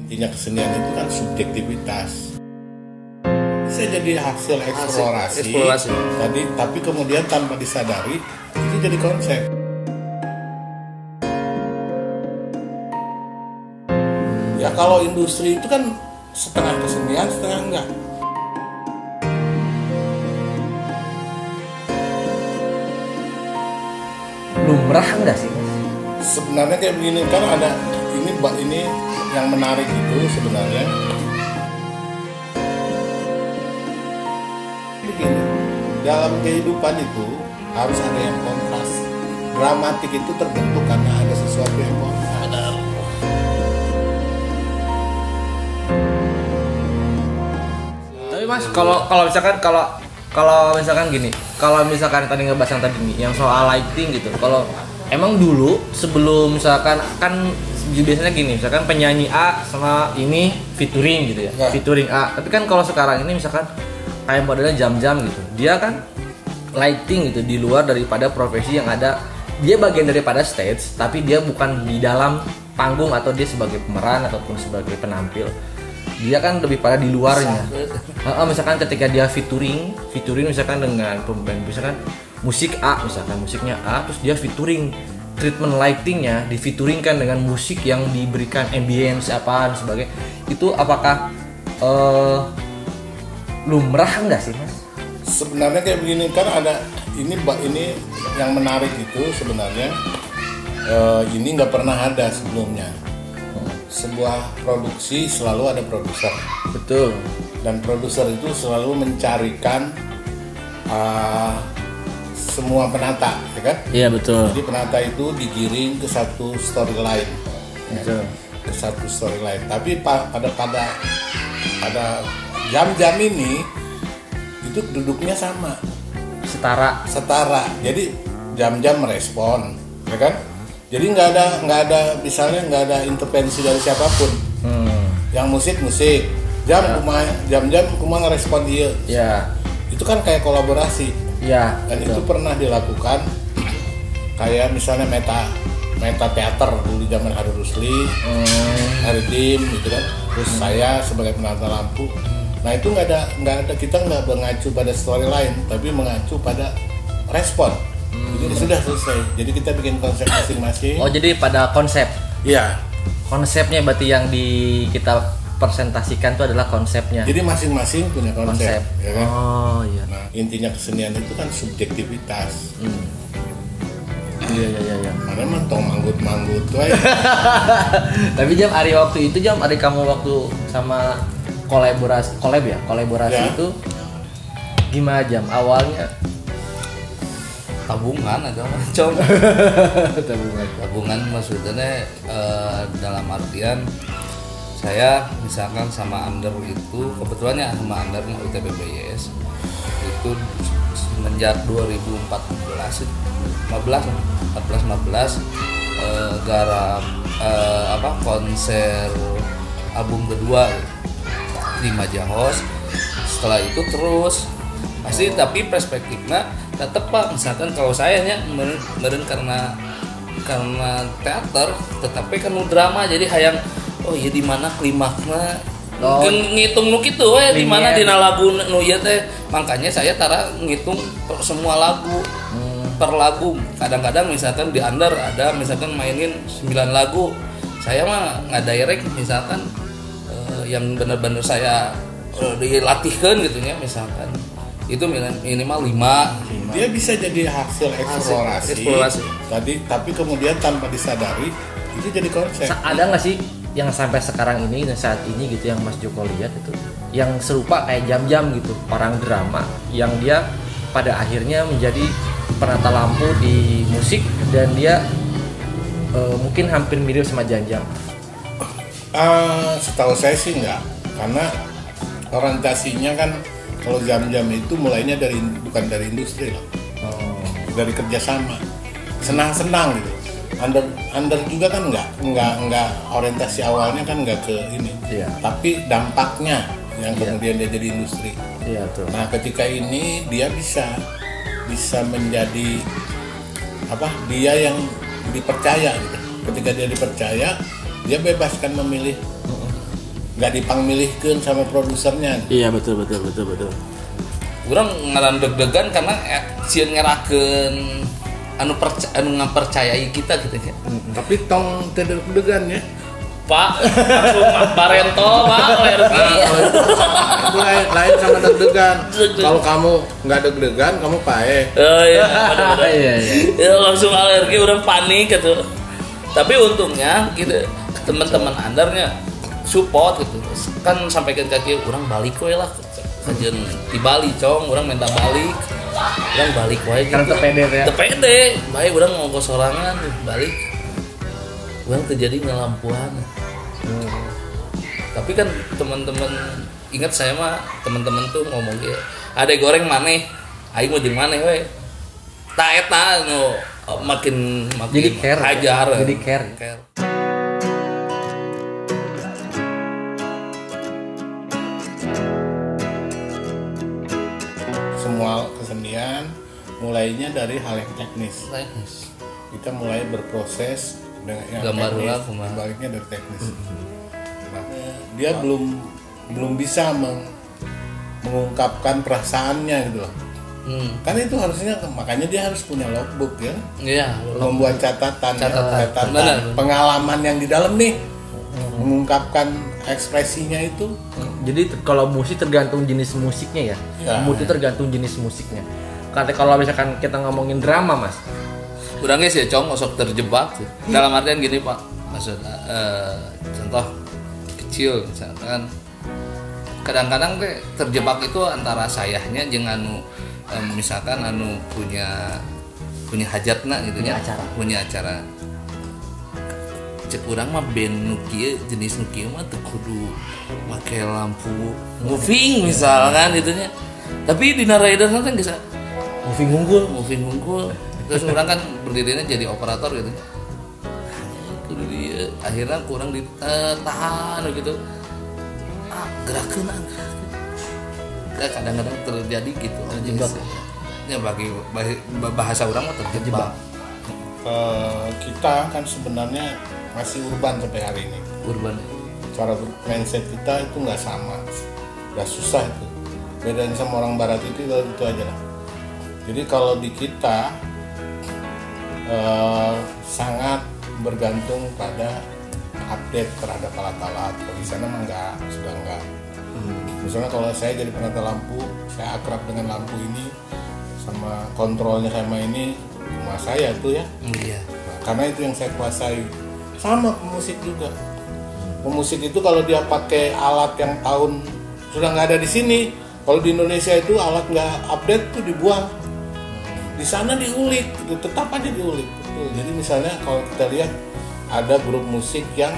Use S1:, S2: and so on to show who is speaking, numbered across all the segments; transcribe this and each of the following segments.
S1: Intinya kesenian itu kan subjektivitas. Bisa jadi hasil eksplorasi. Tapi kemudian tanpa disadari itu jadi konsep. Ya kalau industri itu kan setengah kesenian, setengah enggak.
S2: Lumrah enggak sih?
S1: Sebenarnya kayak begini, kan ada ini yang menarik itu sebenarnya begini, dalam kehidupan itu harus ada yang kontras. Dramatik itu terbentuk karena ada sesuatu yang kontras.
S2: Tapi Mas, kalau misalkan gini, kalau misalkan tadi ngebahas yang tadi nih, yang soal lighting gitu, kalau emang dulu sebelum misalkan kan biasanya gini, misalkan penyanyi A sama ini featuring gitu ya, featuring A. Tapi kan kalau sekarang ini misalkan kayak modelnya jam-jam gitu, dia kan lighting gitu di luar daripada profesi yang ada. Dia bagian daripada stage, tapi dia bukan di dalam panggung atau dia sebagai pemeran ataupun sebagai penampil. Dia kan lebih pada di luarnya. Misalkan ketika dia featuring misalkan dengan pemain, misalkan musik A, misalkan musiknya A, terus dia featuring, treatment lightingnya difeaturingkan dengan musik yang diberikan ambience apa dan sebagainya. Itu apakah lumrah enggak sih Mas?
S1: Sebenarnya kayak begini, kan ada ini yang menarik itu sebenarnya ini nggak pernah ada sebelumnya. Sebuah produksi selalu ada produser.
S2: Betul.
S1: Dan produser itu selalu mencarikan semua penata, ya kan?
S2: Iya betul.
S1: Jadi penata itu digiring ke satu storyline,
S2: Betul.
S1: ke satu storyline. Tapi pada jam-jam ini itu duduknya sama, setara. Jadi jam-jam merespon, ya kan? Jadi nggak ada misalnya nggak ada intervensi dari siapapun. Yang musik jam-jam cuma ngerespon dia.
S2: Ya.
S1: Itu kan kayak kolaborasi.
S2: Ya.
S1: Dan itu pernah dilakukan kayak misalnya meta teater dulu zaman Hari Rusli, Hari Dim gitu kan. Terus saya sebagai penata lampu. Nah itu nggak ada kita nggak mengacu pada storyline, tapi mengacu pada respon. Jadi sudah selesai. Jadi kita bikin konsep masing-masing.
S2: Oh jadi pada konsep?
S1: Iya.
S2: Konsepnya berarti yang kita presentasikan itu adalah konsepnya.
S1: Jadi masing-masing punya konsep. Ya kan?
S2: Oh iya.
S1: Nah intinya kesenian itu kan subjektivitas.
S2: Iya.
S1: Mana mah tong manggut tuh.
S2: Tapi jam hari waktu itu kamu waktu sama kolaborasi ya? Itu gimana jam awalnya?
S3: Tabungan atau tabungan maksudnya dalam artian saya misalkan sama Under itu kebetulannya sama Under UTBBYS itu semenjak 2014 garap konser album kedua di Majahos. Setelah itu terus pasti tapi perspektifnya tetap Pak, misalkan kalau saya meren karena teater tetapi kan drama jadi hayang iya di mana klimaksnya ngitung nu kitu di mana dina lagu nu ieu teh, makanya saya tara ngitung semua lagu per lagu. Kadang-kadang misalkan di Under ada misalkan mainin 9 lagu, saya mah ngadirect misalkan yang benar-benar saya dilatihkan gitu ya, misalkan itu minimal 5.
S1: Dia bisa jadi hasil eksplorasi. Tapi kemudian tanpa disadari itu jadi konsep.
S2: Ada nggak sih yang sampai sekarang ini dan saat ini gitu yang Mas Joko lihat itu yang serupa kayak jam-jam gitu, orang drama yang dia pada akhirnya menjadi penata lampu di musik dan dia mungkin hampir mirip sama jam-jam?
S1: Setahu saya sih enggak, karena orientasinya kan kalau jam-jam itu mulainya bukan dari industri loh, dari kerjasama, senang-senang gitu. Under juga kan enggak orientasi awalnya kan enggak ke ini, tapi dampaknya yang kemudian dia jadi industri. Nah ketika ini dia bisa menjadi dia yang dipercaya gitu. Ketika dia dipercaya, dia bebas kan memilih nggak dipangmilihkeun sama produsernya.
S2: Iya betul.
S3: Urang ngaran deg-degan karena sieun ngerakeun anu ngapercayai kita gitu ya.
S1: Tapi tong teu deg-degan ya.
S3: Pak, langsung Pak Rento, Pak, alergi.
S1: Itu lain sama deg-degan. Kalau kamu nggak deg-degan, kamu pae.
S3: Oh iya,
S2: Iya.
S3: ya, langsung alergi, udah panik gitu. Tapi untungnya gitu teman-teman andarnya support gitu. Kan sampaikan kaki orang balik we lah. Kajian di Bali cong, orang minta balik. Orang balik wae gitu.
S2: Karena tepede ya.
S3: Tepede, baik orang ngongkos sorangan balik. Orang terjadi ngelampuan. Tapi kan teman-teman ingat saya mah teman-teman tuh ngomong kayak ada goreng maneh, aing mau jeung maneh we. Ta eta nu makin
S2: Jadi care,
S3: hajar.
S2: jadi care.
S1: Semua kesenian mulainya dari hal yang teknis. Kita mulai berproses dengan yang
S3: Gambar
S1: teknis,
S3: ulang, kumaha.
S1: baliknya dari teknis. Nah, dia belum bisa mengungkapkan perasaannya gitu loh. Kan itu harusnya, makanya dia harus punya logbook ya.
S3: Iya,
S1: Membuat catatan.
S3: Benar.
S1: Pengalaman yang di dalam nih, mengungkapkan ekspresinya itu.
S2: Jadi kalau musik tergantung jenis musiknya ya.
S1: Ya.
S2: Mood itu tergantung jenis musiknya. Karena kalau misalkan kita ngomongin drama mas,
S3: Urangnya sih cong sok terjebak sih. Dalam artian gini Pak, maksudnya contoh kecil misalkan kadang-kadang teh terjebak itu antara sayahnya jeung anu misalkan anu punya hajatna gitu
S2: Punya
S3: ya.
S2: acara.
S3: Punya acara. Cek urang mah band nu kieu jenis nu kieu mah teu kudu make lampu moving misalkan gitu nya. Tapi Dina Rider nanti geus moving unggul. Terus orang kan berdirinya jadi operator gitu. Kudu dia akhirnya kurang ditahan gitu. Gerakeun kadang-kadang terjadi gitu.
S2: Terjebak.
S3: Ya bagi bahasa orang mah terjebak.
S1: Kita kan sebenarnya masih urban sampai hari ini.
S3: Urban.
S1: Cara mindset kita itu nggak sama, nggak susah itu. Bedanya sama orang barat itu aja lah. Jadi kalau di kita sangat bergantung pada update terhadap alat-alat. Kalau di sana mah sudah enggak. Misalnya kalau saya jadi penata lampu, saya akrab dengan lampu ini, sama kontrolnya sama ini, rumah saya itu ya.
S3: Iya.
S1: Nah, karena itu yang saya kuasai. Sama pemusik juga. Pemusik itu kalau dia pakai alat yang tahun sudah nggak ada di sini, kalau di Indonesia itu alat nggak update tuh dibuang. Di sana diulik, gitu, tetap aja diulik. Betul. Jadi misalnya kalau kita lihat ada grup musik yang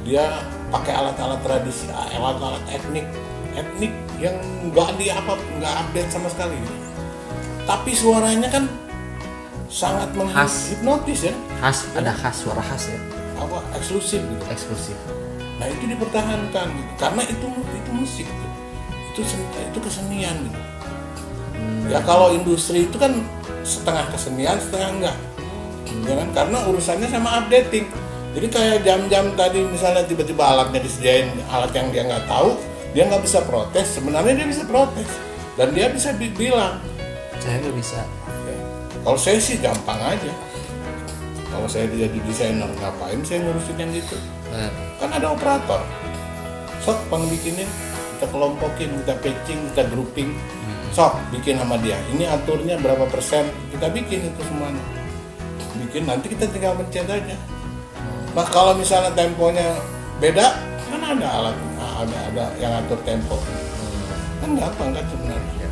S1: dia pakai alat-alat tradisi, alat-alat etnik yang nggak update sama sekali. Tapi suaranya kan sangat menghipnotis ya.
S2: ada suara khas ya.
S1: Apa eksklusif gitu.
S2: Eksklusif.
S1: Nah itu dipertahankan gitu. Karena itu musik gitu. Itu kesenian gitu. Ya kalau industri itu kan setengah kesenian, setengah enggak. Ya kan? Karena urusannya sama updating. Jadi kayak jam-jam tadi misalnya tiba-tiba alatnya disediain alat yang dia nggak tahu, dia nggak bisa protes. Sebenarnya dia bisa protes dan dia bisa bilang,
S3: Saya nggak bisa.
S1: ya, kalau saya sih gampang aja. Kalau saya jadi desainer, ngapain saya ngurusin yang gitu? Kan ada operator. Sok bikinin, kita kelompokin, kita patching, kita grouping. Sok bikin sama dia. Ini aturnya berapa persen? Kita bikin itu semuanya. Bikin, nanti kita tinggal mencet aja. Nah kalau misalnya temponya beda, kan ada alat, ada yang atur tempo. Kan gampang kan sebenarnya.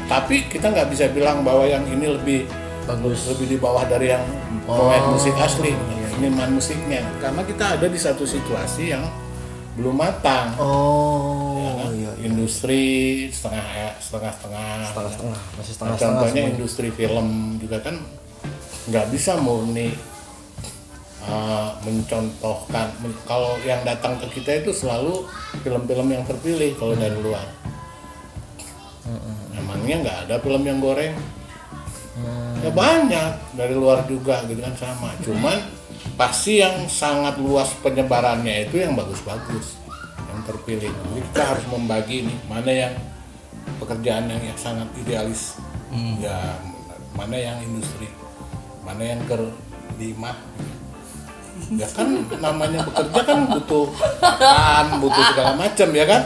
S1: Tapi kita nggak bisa bilang bahwa yang ini lebih
S2: Bagus.
S1: lebih di bawah dari yang pemain musik asli, seniman musiknya. Karena kita ada di satu situasi yang belum matang.
S2: Iya.
S1: Industri setengah.
S2: Masih
S1: Nah,
S2: setengah.
S1: contohnya industri film juga kan nggak bisa murni mencontohkan. Kalau yang datang ke kita itu selalu film-film yang terpilih kalau dari luar. Emangnya nggak ada film yang goreng? Ya banyak dari luar juga gitu kan sama. Cuman pasti yang sangat luas penyebarannya itu yang bagus-bagus. yang terpilih. Jadi kita harus membagi nih mana yang pekerjaan yang sangat idealis, ya mana yang industri, mana yang kerlimah. Ya kan namanya bekerja kan butuh makan, butuh segala macam ya kan.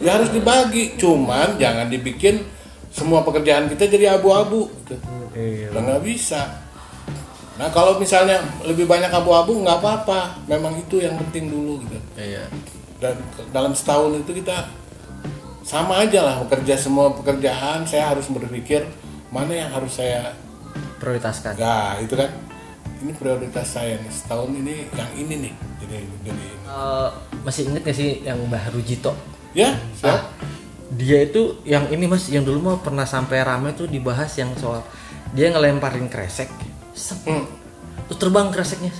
S1: Ya harus dibagi, cuman jangan dibikin semua pekerjaan kita jadi abu-abu gitu.
S2: Iya.
S1: Udah nggak bisa. Nah kalau misalnya lebih banyak abu-abu nggak apa-apa, memang itu yang penting dulu gitu.
S2: Iya.
S1: Dan dalam setahun itu kita sama aja lah bekerja, semua pekerjaan saya harus berpikir mana yang harus saya
S2: Prioritaskan.
S1: ya itu kan, ini prioritas saya nih setahun ini, yang ini nih jadi
S2: Masih inget gak sih yang Mbah Rujito?
S1: ya siap.
S2: Dia itu yang ini mas, yang dulu mah pernah sampai rame tuh dibahas yang soal dia ngelemparin kresek, terus terbang kreseknya.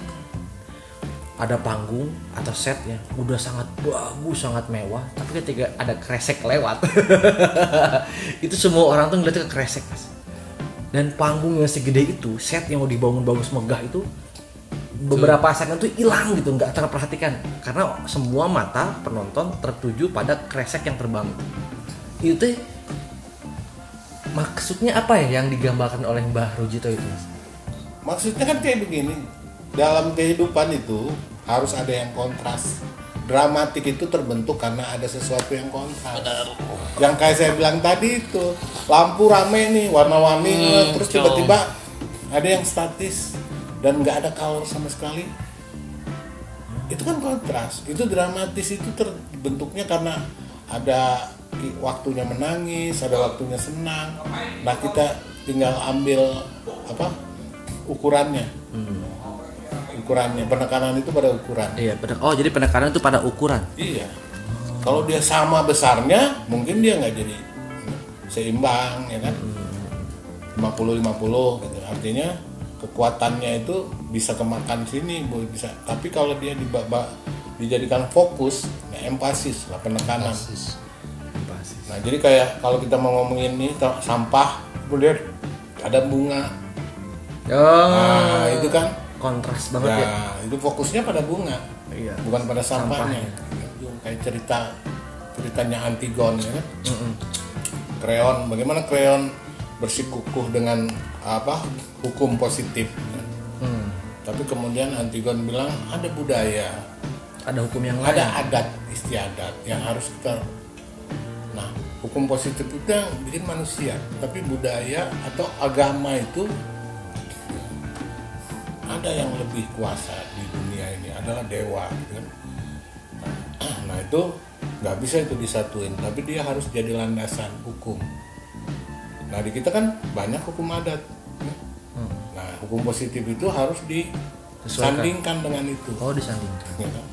S2: Ada panggung atau set ya, udah sangat bagus, sangat mewah, tapi ketika ada kresek lewat, itu semua orang tuh ngeliat ke kresek mas. Dan panggung yang segede itu, set yang mau dibangun bagus megah itu, beberapa segmen tuh hilang gitu, nggak terperhatikan karena semua mata penonton tertuju pada kresek yang terbang. Itu teh maksudnya apa ya yang digambarkan oleh Mbah Rujito itu?
S1: Maksudnya kan kayak begini, dalam kehidupan itu harus ada yang kontras. Dramatik itu terbentuk karena ada sesuatu yang kontras. Yang kayak saya bilang tadi itu, lampu rame nih, warna-warni, terus tiba-tiba ada yang statis dan nggak ada color sama sekali. Itu kan kontras, itu dramatis, itu terbentuknya karena ada waktunya menangis, ada waktunya senang. Nah kita tinggal ambil ukurannya. Ukurannya, penekanan itu pada ukuran.
S2: Iya, oh jadi penekanan itu pada ukuran.
S1: Iya. Kalau dia sama besarnya, mungkin dia nggak jadi seimbang, ya kan? 50-50 gitu. Artinya kekuatannya itu bisa kemakan sini, bisa. Tapi kalau dia dijadikan fokus, nah, empasis lah, penekanan. Nah, jadi kayak kalau kita mau ngomongin ini sampah, kemudian ada bunga. Nah, itu kan
S2: kontras banget ya.
S1: Itu fokusnya pada bunga, bukan pada sampahnya. Kayak ceritanya Antigon ya kan. Kreon, bagaimana Kreon bersikukuh dengan hukum positif. Tapi kemudian Antigon bilang ada budaya,
S2: ada hukum yang lain,
S1: ada adat istiadat yang harus kita. Nah, hukum positif itu yang bikin manusia, tapi budaya atau agama itu ada yang lebih kuasa di dunia ini, adalah dewa gitu kan. Nah itu nggak bisa itu disatuin, tapi dia harus jadi landasan hukum. Nah di kita kan banyak hukum adat ya? Nah hukum positif itu harus disandingkan dengan itu.
S2: Oh disandingkan.
S1: Ya kan?